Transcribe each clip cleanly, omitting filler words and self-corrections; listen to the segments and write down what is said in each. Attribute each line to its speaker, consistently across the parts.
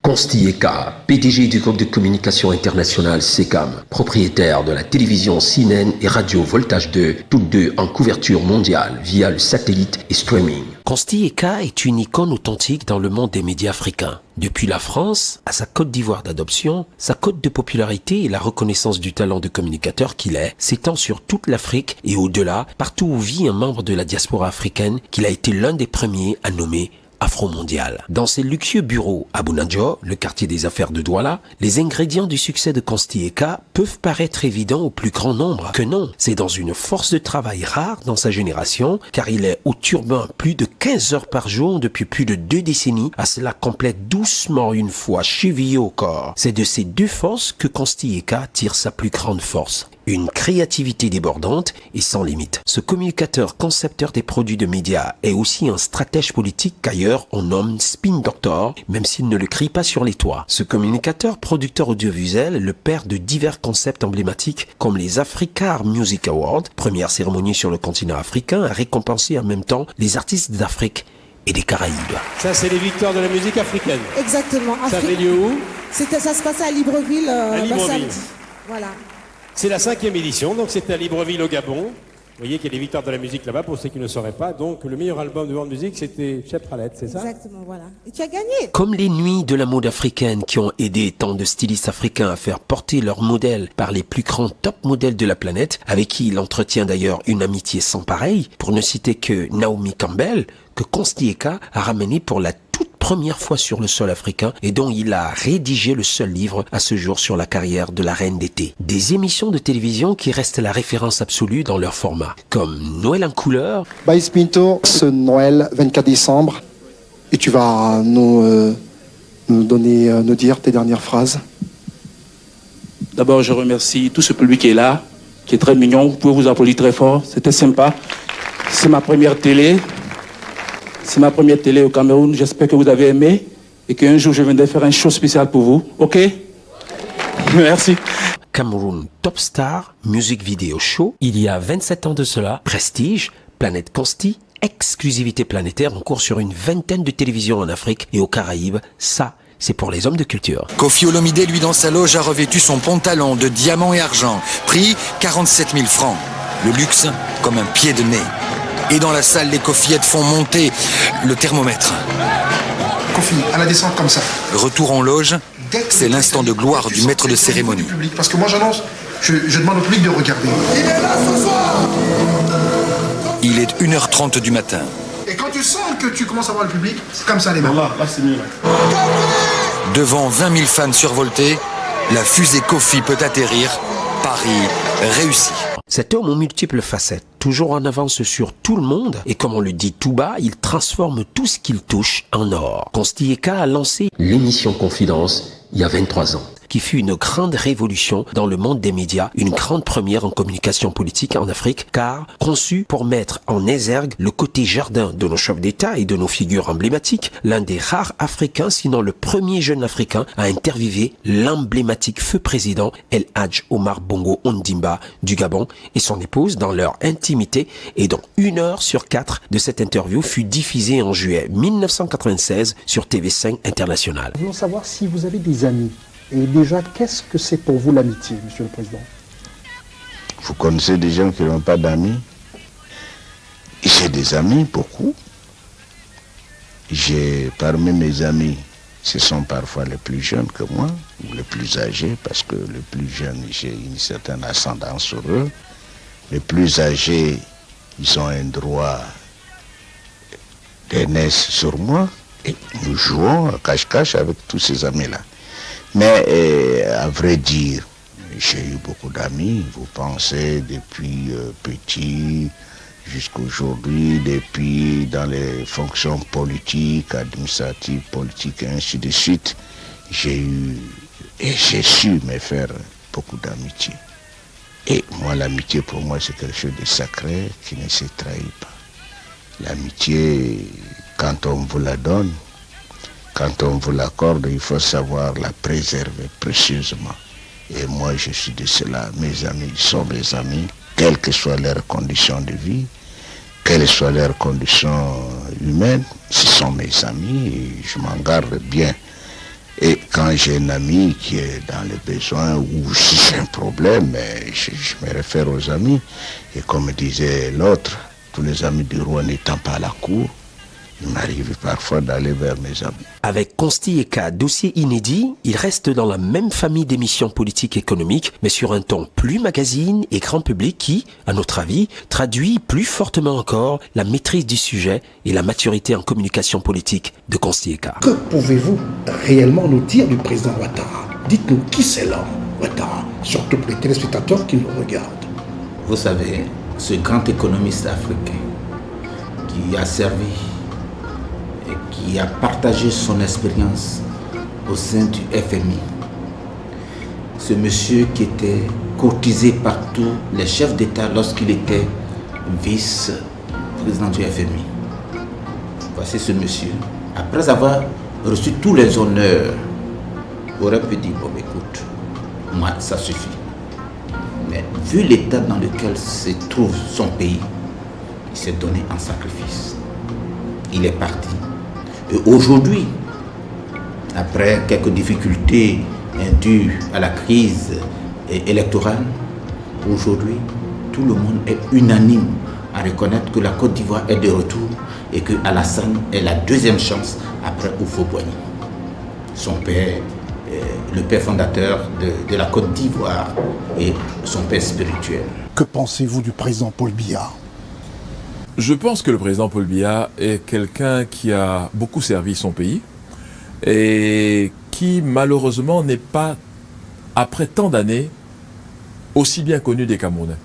Speaker 1: Consti Eka, PDG du groupe de communication internationale SECAM, propriétaire de la télévision CNN et radio Voltage 2, toutes deux en couverture mondiale via le satellite et streaming. Consti Eka est une icône authentique dans le monde des médias africains. Depuis la France à sa Côte d'Ivoire d'adoption, sa cote de popularité et la reconnaissance du talent de communicateur qu'il est s'étend sur toute l'Afrique et au-delà, partout où vit un membre de la diaspora africaine qu'il a été l'un des premiers à nommer Afro-mondial. Dans ses luxueux bureaux à Bounadjo, le quartier des affaires de Douala, les ingrédients du succès de Consti Eka peuvent paraître évidents au plus grand nombre. Que non, c'est dans une force de travail rare dans sa génération, car il est au turbin plus de 15 heures par jour depuis plus de 2 décennies, à cela complète doucement une fois chevillé au corps. C'est de ces deux forces que Consti Eka tire sa plus grande force. Une créativité débordante et sans limite. Ce communicateur concepteur des produits de médias est aussi un stratège politique qu'ailleurs on nomme spin doctor, même s'il ne le crie pas sur les toits. Ce communicateur producteur audiovisuel est le père de divers concepts emblématiques comme les Africa Music Awards, première cérémonie sur le continent africain à récompenser en même temps les artistes d'Afrique et des Caraïbes.
Speaker 2: Ça, c'est les victoires de la musique africaine.
Speaker 3: Exactement.
Speaker 2: Ça avait lieu où?
Speaker 3: Ça se passait à Libreville, samedi. Voilà.
Speaker 2: C'est la 5e édition, donc c'était à Libreville au Gabon. Vous voyez qu'il y a des victoires de la musique là-bas, pour ceux qui ne sauraient pas. Donc le meilleur album de world music, c'était Cheb Khaled, c'est ça?
Speaker 3: Exactement, voilà. Et tu as gagné.
Speaker 1: Comme les nuits de la mode africaine qui ont aidé tant de stylistes africains à faire porter leurs modèles par les plus grands top modèles de la planète, avec qui il entretient d'ailleurs une amitié sans pareille, pour ne citer que Naomi Campbell, que Consti Eka a ramené pour la toute première fois sur le sol africain et dont il a rédigé le seul livre à ce jour sur la carrière de la reine d'été. Des émissions de télévision qui restent la référence absolue dans leur format, comme Noël en couleur.
Speaker 4: Baïs Pinto, ce Noël 24 décembre, et tu vas nous dire tes dernières phrases.
Speaker 5: D'abord, je remercie tout ce public qui est là, qui est très mignon. Vous pouvez vous applaudir très fort, c'était sympa. C'est ma première télé. C'est ma première télé au Cameroun. J'espère que vous avez aimé et qu'un jour je viendrai faire un show spécial pour vous. Ok? Merci.
Speaker 1: Cameroun Top Star Music Video Show. Il y a 27 ans de cela, Prestige, Planète Consti, exclusivité planétaire en cours sur une vingtaine de télévisions en Afrique et aux Caraïbes. Ça, c'est pour les hommes de culture.
Speaker 6: Koffi Olomidé, lui, dans sa loge, a revêtu son pantalon de diamant et argent. Prix 47 000 francs. Le luxe comme un pied de nez. Et dans la salle, les Koffiettes font monter le thermomètre.
Speaker 7: Koffi, à la descente comme ça.
Speaker 6: Retour en loge, c'est l'instant de gloire du maître de cérémonie.
Speaker 7: Parce que moi j'annonce, je demande au public de regarder. Il est là ce soir.
Speaker 6: Il est 1h30 du matin.
Speaker 7: Et quand tu sens que tu commences à voir le public, c'est comme ça les mains.
Speaker 5: Là c'est mieux.
Speaker 6: Devant 20 000 fans survoltés, la fusée Koffi peut atterrir. Paris réussi.
Speaker 1: Cet homme aux multiples facettes, toujours en avance sur tout le monde, et comme on le dit tout bas, il transforme tout ce qu'il touche en or. Consti Eka a lancé l'émission Confidence il y a 23 ans, qui fut une grande révolution dans le monde des médias, une grande première en communication politique en Afrique, car conçue pour mettre en exergue le côté jardin de nos chefs d'État et de nos figures emblématiques, l'un des rares Africains, sinon le premier jeune Africain, à interviewer l'emblématique feu président El Hadj Omar Bongo Ondimba du Gabon et son épouse dans leur intimité, et dont 1 heure sur 4 de cette interview fut diffusée en juillet 1996 sur TV5 International.
Speaker 4: Nous voulons savoir si vous avez des amis. Et déjà, qu'est-ce que c'est pour vous l'amitié, Monsieur le Président?
Speaker 8: Vous connaissez des gens qui n'ont pas d'amis? J'ai des amis, beaucoup. Parmi mes amis, ce sont parfois les plus jeunes que moi, ou les plus âgés, parce que les plus jeunes, j'ai une certaine ascendance sur eux. Les plus âgés, ils ont un droit d'aînesse sur moi. Et nous jouons à cache-cache avec tous ces amis-là. Mais à vrai dire, j'ai eu beaucoup d'amis, vous pensez, depuis petit jusqu'aujourd'hui, depuis dans les fonctions politiques, administratives, politiques et ainsi de suite, j'ai eu et j'ai su me faire beaucoup d'amitié. Et moi, l'amitié pour moi, c'est quelque chose de sacré qui ne se trahit pas. L'amitié, quand on vous la donne, quand on vous l'accorde, il faut savoir la préserver précieusement. Et moi, je suis de cela. Mes amis sont mes amis, quelles que soient leurs conditions de vie, quelles soient leurs conditions humaines, ce sont mes amis et je m'en garde bien. Et quand j'ai un ami qui est dans le besoin ou si j'ai un problème, je me réfère aux amis. Et comme disait l'autre, tous les amis du roi n'étant pas à la cour, il m'arrive parfois d'aller vers mes amis.
Speaker 1: Avec Consti Eka, dossier inédit, il reste dans la même famille d'émissions politiques et économiques, mais sur un ton plus magazine et grand public qui, à notre avis, traduit plus fortement encore la maîtrise du sujet et la maturité en communication politique de Consti Eka.
Speaker 7: Que pouvez-vous réellement nous dire du président Ouattara? Dites-nous qui c'est l'homme, Ouattara, surtout pour les téléspectateurs qui nous regardent.
Speaker 9: Vous savez, ce grand économiste africain qui a servi et qui a partagé son expérience au sein du FMI. Ce monsieur qui était courtisé par tous les chefs d'État lorsqu'il était vice-président du FMI. Voici ce monsieur, après avoir reçu tous les honneurs, aurait pu dire, bon écoute, moi ça suffit. Mais vu l'état dans lequel se trouve son pays, il s'est donné en sacrifice. Il est parti. Et aujourd'hui, après quelques difficultés dues à la crise électorale, aujourd'hui, tout le monde est unanime à reconnaître que la Côte d'Ivoire est de retour et que Alassane est la deuxième chance après Houphouët-Boigny. Son père, le père fondateur de la Côte d'Ivoire et son père spirituel.
Speaker 7: Que pensez-vous du président Paul Biya?
Speaker 10: Je pense que le président Paul Biya est quelqu'un qui a beaucoup servi son pays et qui malheureusement n'est pas, après tant d'années, aussi bien connu des Camerounais.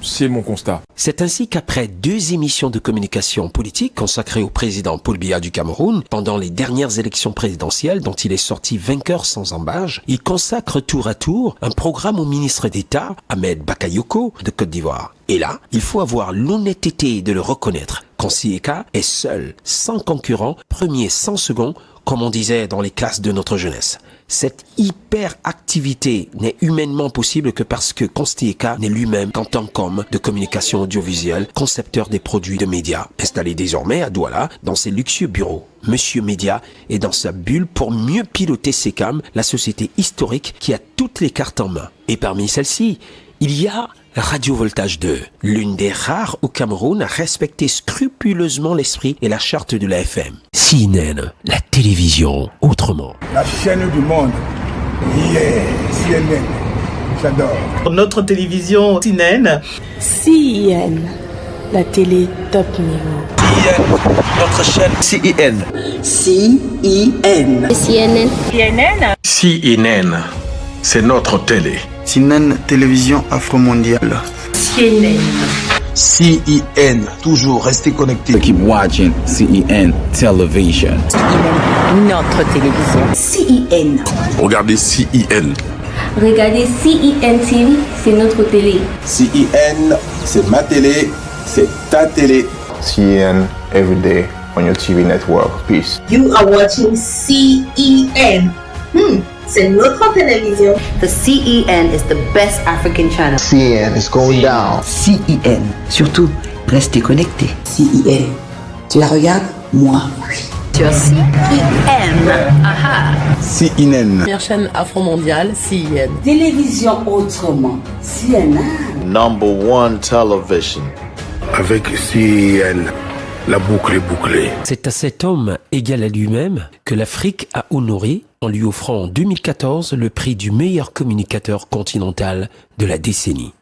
Speaker 10: C'est mon constat.
Speaker 1: C'est ainsi qu'après 2 émissions de communication politique consacrées au président Paul Biya du Cameroun, pendant les dernières élections présidentielles dont il est sorti vainqueur sans embâche, il consacre tour à tour un programme au ministre d'État, Ahmed Bakayoko, de Côte d'Ivoire. Et là, il faut avoir l'honnêteté de le reconnaître. Consti Eka est seul, sans concurrent, premier sans second, comme on disait dans les classes de notre jeunesse. Cette hyperactivité n'est humainement possible que parce que Consti Eka n'est lui-même qu'en tant qu'homme de communication audiovisuelle, concepteur des produits de médias, installé désormais à Douala dans ses luxueux bureaux. Monsieur Média est dans sa bulle pour mieux piloter SECAM, la société historique qui a toutes les cartes en main. Et parmi celles-ci, il y a Radio Voltage 2, l'une des rares au Cameroun à respecter scrupuleusement l'esprit et la charte de la FM. CNN, la télévision autrement.
Speaker 7: La chaîne du monde. Yeah, CNN. J'adore.
Speaker 11: Notre télévision CNN.
Speaker 12: CIN, la télé top niveau.
Speaker 13: CIN, notre chaîne CIN.
Speaker 12: CIN.
Speaker 11: CNN.
Speaker 12: CNN.
Speaker 13: CIN, c'est notre télé.
Speaker 14: CNN, télévision afro-mondiale.
Speaker 12: CNN.
Speaker 13: CIN, toujours restez connectés.
Speaker 15: Keep watching CIN Television.
Speaker 12: CIN, notre télévision.
Speaker 11: CIN.
Speaker 13: Regardez CIN.
Speaker 11: Regardez CIN TV, c'est notre télé.
Speaker 16: CIN, c'est ma télé, c'est ta télé.
Speaker 17: CIN, every day on your TV network. Peace.
Speaker 11: You are watching CIN. C'est notre télévision.
Speaker 18: The CEN is the best African channel.
Speaker 17: CN is going down.
Speaker 19: CEN. Surtout, restez connectés.
Speaker 20: CEN. Tu la regardes? Moi, oui.
Speaker 18: Sur CEN. Aha.
Speaker 14: CNN.
Speaker 12: Première chaîne afro-mondiale, CEN.
Speaker 20: Télévision autrement. CNN.
Speaker 16: Number one television.
Speaker 17: Avec CN. La boucle est bouclée.
Speaker 1: C'est à cet homme égal à lui-même que l'Afrique a honoré en lui offrant en 2014 le prix du meilleur communicateur continental de la décennie.